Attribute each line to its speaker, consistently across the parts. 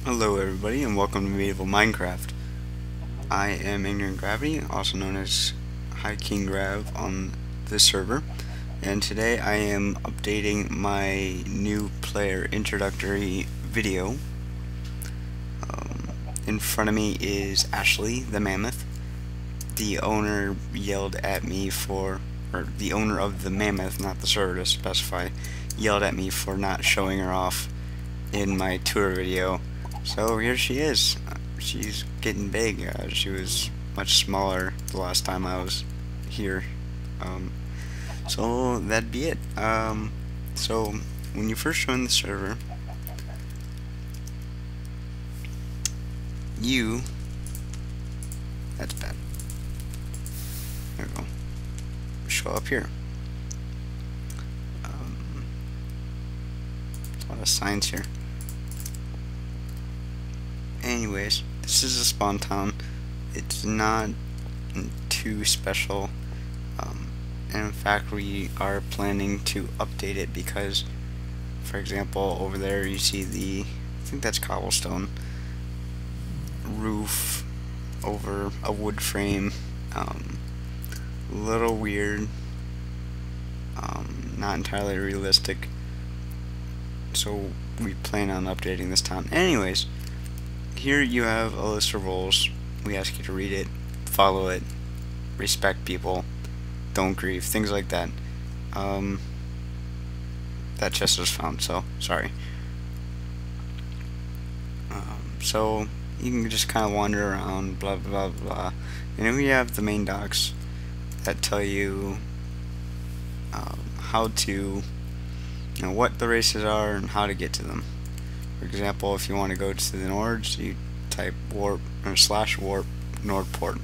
Speaker 1: Hello everybody and welcome to Medieval Minecraft. I am Ignorant Gravity, also known as High King Grav on this server, and today I am updating my new player introductory video. In front of me is Ashley the Mammoth. The owner yelled at me for, or the owner of the Mammoth, not the server to specify, yelled at me for not showing her off in my tour video. So here she is. She's getting big. She was much smaller the last time I was here. So that'd be it. So when you first join the server, that's bad. There we go. Show up here. There's a lot of signs here. Anyways, this is a spawn town. It's not too special, and in fact we are planning to update it because, for example, over there you see I think that's cobblestone roof over a wood frame. Little weird, not entirely realistic, so we plan on updating this town. Anyways, here you have a list of rules. We ask you to read it, follow it, respect people, don't grieve, things like that. That chest was found, so sorry. So you can just kind of wander around, blah blah blah, and then we have the main docs that tell you how to, what the races are and how to get to them. For example, if you want to go to the Nords, you type warp or /warp Nordport,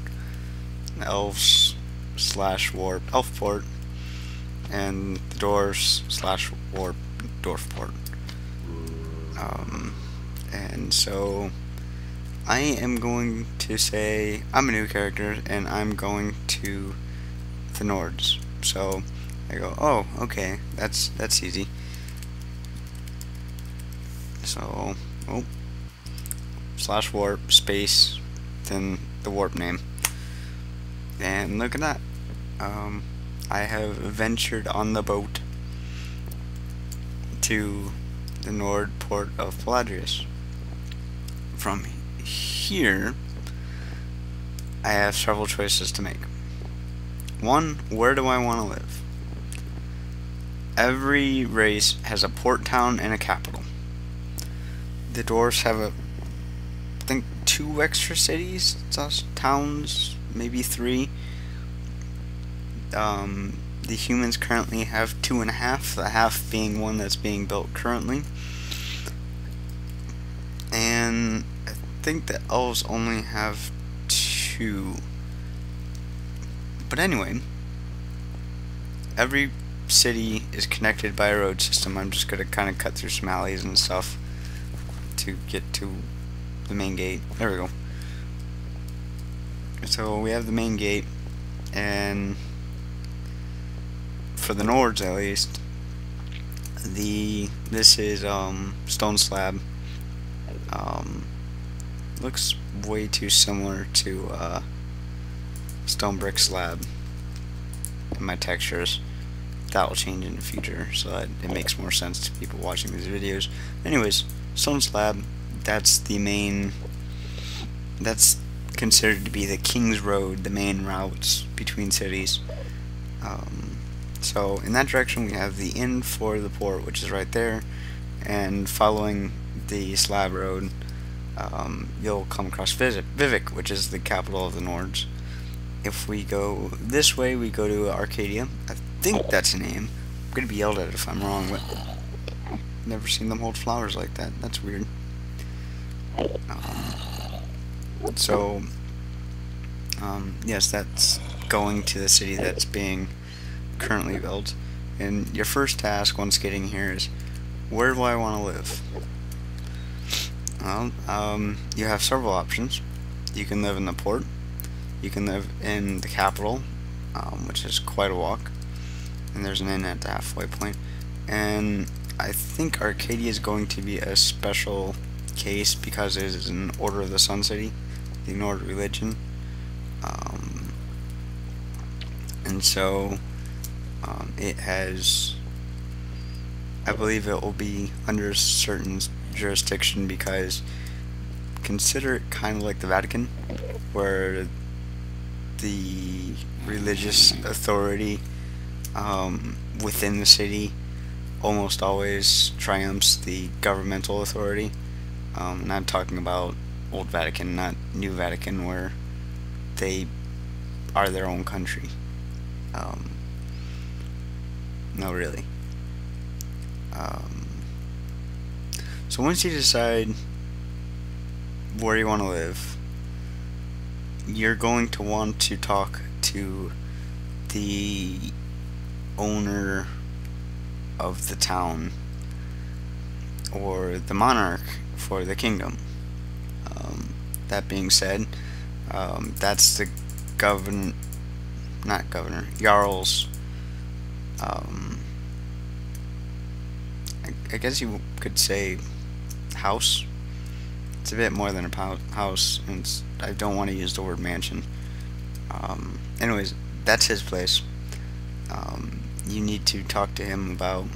Speaker 1: elves /warp Elfport, and the dwarves /warp Dwarfport. And so I am going to say I'm a new character and I'm going to the Nords. So I go, oh, okay, that's easy. So, /warp space, then the warp name, and look at that. I have ventured on the boat to the Nord port of Paladrius. From here, I have several choices to make. One, where do I want to live? Every race has a port town and a capital. The dwarves have I think 2 extra cities, towns, maybe 3. The humans currently have 2.5, the half being one that's being built currently. And I think the elves only have 2. But anyway, every city is connected by a road system. I'm just going to kind of cut through some alleys and stuff to get to the main gate. There we go. So we have the main gate, and for the Nords at least, this is stone slab. Looks way too similar to stone brick slab in my textures. That will change in the future so that it makes more sense to people watching these videos. Anyways, stone slab, that's considered to be the King's Road, the main routes between cities. So in that direction we have the inn for the port, which is right there, and following the slab road, you'll come across Vivec, which is the capital of the Nords. If we go this way, we go to Arcadia. I think that's a name. I'm gonna be yelled at if I'm wrong, but never seen them hold flowers like that. That's weird. Yes, that's going to the city that's being currently built. And your first task once getting here is, where do I want to live? Well, you have several options. You can live in the port. You can live in the capital, which is quite a walk. And there's an inn at the halfway point. And I think Arcadia is going to be a special case because it is an Order of the Sun City, the Nord religion. And so it has, I believe it will be under a certain jurisdiction because consider it kind of like the Vatican, where the religious authority within the city almost always triumphs the governmental authority. And I'm talking about Old Vatican, not New Vatican, where they are their own country. No, really. So once you decide where you want to live, you're going to want to talk to the owner of the town, or the monarch for the kingdom. That being said, that's the not governor, Jarl's, I guess you could say house. It's a bit more than a house, and I don't want to use the word mansion. Anyways, that's his place. You need to talk to him about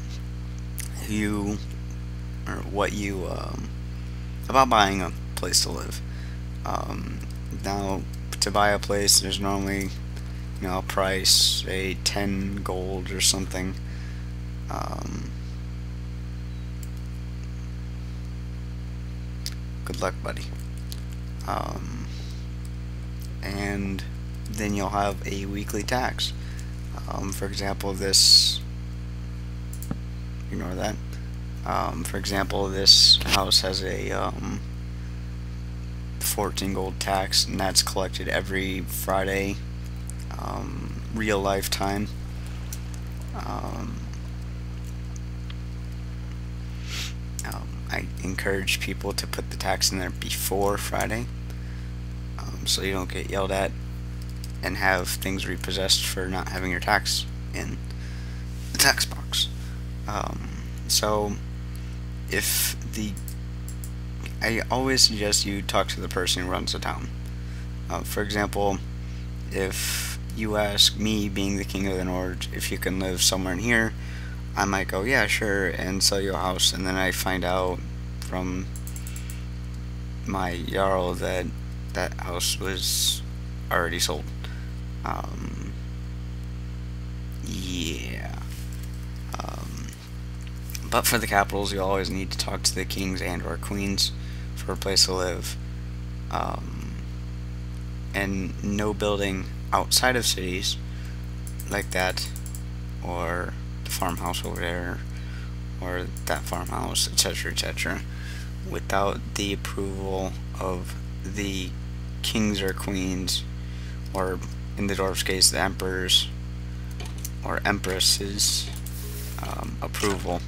Speaker 1: what you about buying a place to live. Now, to buy a place, there's normally, a price, say 10 gold or something. Good luck, buddy. And then you'll have a weekly tax. For example, ignore that. For example, this house has a 14 gold tax, and that's collected every Friday, real life time. I encourage people to put the tax in there before Friday, so you don't get yelled at and have things repossessed for not having your tax in the tax box. So I always suggest you talk to the person who runs the town. For example, if you ask me, being the king of the Nord, if you can live somewhere in here, I might go, yeah, sure, and sell you a house, and then I find out from my Jarl that that house was already sold. Yeah. But for the capitals, you always need to talk to the kings and or queens for a place to live. And no building outside of cities like that, or the farmhouse over there, or that farmhouse, etc., etc., without the approval of the kings or queens, or in the dwarf's case, the emperors or empresses' approval.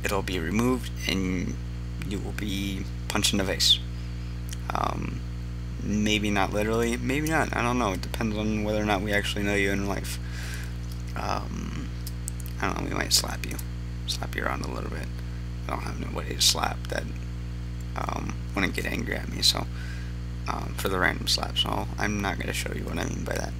Speaker 1: It'll be removed and you will be punched in the face. Maybe not literally, maybe not, I don't know, it depends on whether or not we actually know you in life. I don't know, we might slap you around a little bit. I don't have nobody to slap that wouldn't get angry at me, so for the random slap, so I'm not going to show you what I mean by that.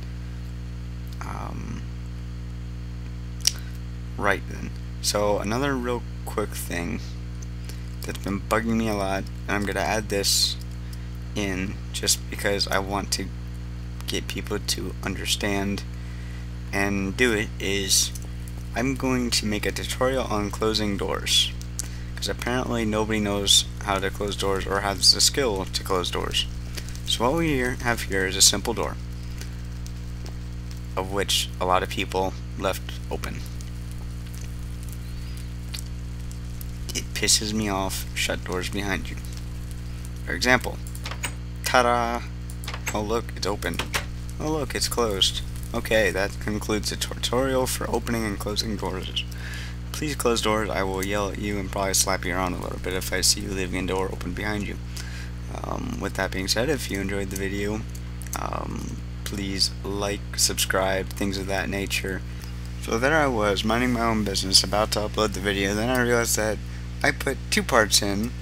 Speaker 1: Right then, so another real quick thing that's been bugging me a lot, and I'm going to add this in just because I want to get people to understand and do it, is I'm going to make a tutorial on closing doors, because apparently nobody knows how to close doors or has the skill to close doors. So what we have here is a simple door, of which a lot of people left open. It pisses me off, shut doors behind you. For example, ta-da! Oh look, it's open. Oh look, it's closed. Okay, that concludes the tutorial for opening and closing doors. Please close doors. I will yell at you and probably slap you around a little bit if I see you leaving a door open behind you. With that being said, if you enjoyed the video, please like, subscribe, things of that nature. So there I was, minding my own business, about to upload the video, then I realized that I put two parts in,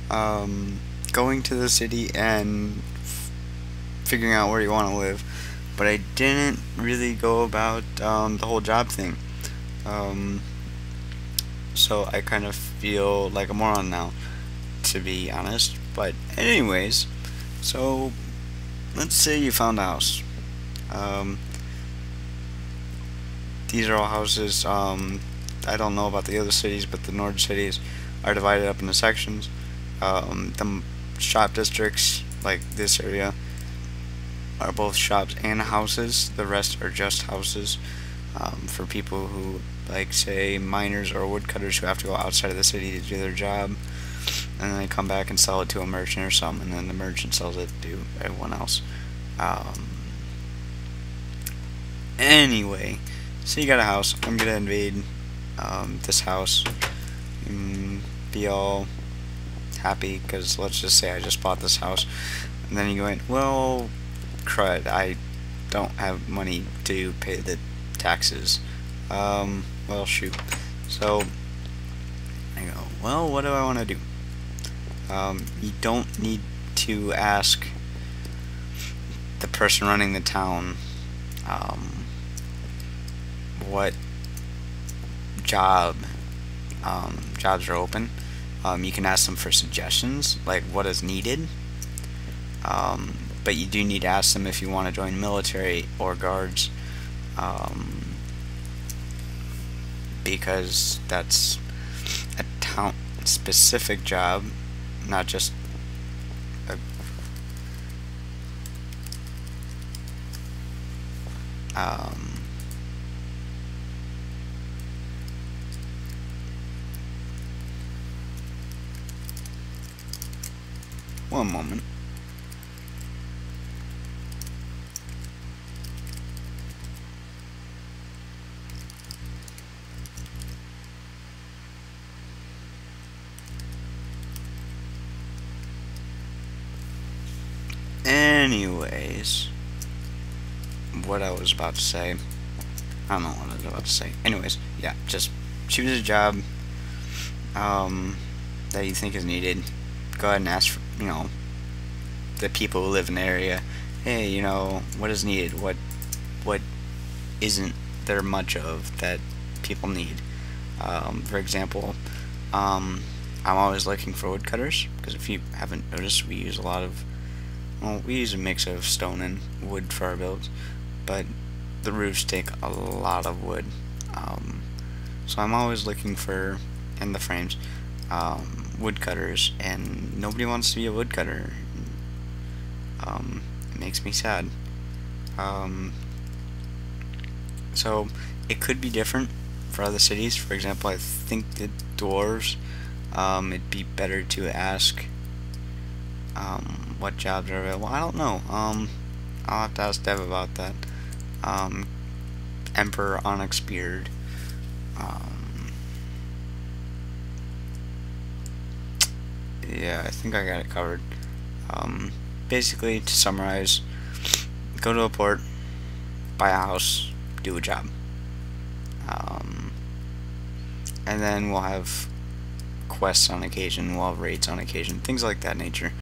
Speaker 1: going to the city and figuring out where you want to live, but I didn't really go about the whole job thing. Um, so I kind of feel like a moron now, to be honest. But anyways, so let's say you found a house. Um, these are all houses. I don't know about the other cities, but the Nord cities are divided up into sections. The shop districts, like this area, are both shops and houses. The rest are just houses, for people who, like, say, miners or woodcutters who have to go outside of the city to do their job, and then they come back and sell it to a merchant or something, and then the merchant sells it to everyone else. Um, anyway, so you got a house. I'm gonna invade this house and be all happy because let's just say I just bought this house, and then you go in, well, crud, I don't have money to pay the taxes. Well, shoot. So I go, well, what do I want to do? You don't need to ask the person running the town what jobs are open. You can ask them for suggestions, like what is needed. But you do need to ask them if you want to join military or guards, because that's a town specific job, not just a, one moment. Anyways, what I was about to say, I don't know what I was about to say. Anyways, yeah, just choose a job that you think is needed. Go ahead and ask for, the people who live in the area, hey, what is needed? What isn't there much of that people need? For example, I'm always looking for woodcutters, because if you haven't noticed, we use a lot of, well, we use a mix of stone and wood for our builds, but the roofs take a lot of wood. So I'm always looking for, in the frames, woodcutters, and nobody wants to be a woodcutter. It makes me sad. So it could be different for other cities. For example, I think the dwarves, it'd be better to ask what jobs are available. I don't know. I'll have to ask Dev about that. Emperor Onyx Beard. Yeah, I think I got it covered. Basically, to summarize, go to a port, buy a house, do a job. And then we'll have quests on occasion, we'll have raids on occasion, things like that nature.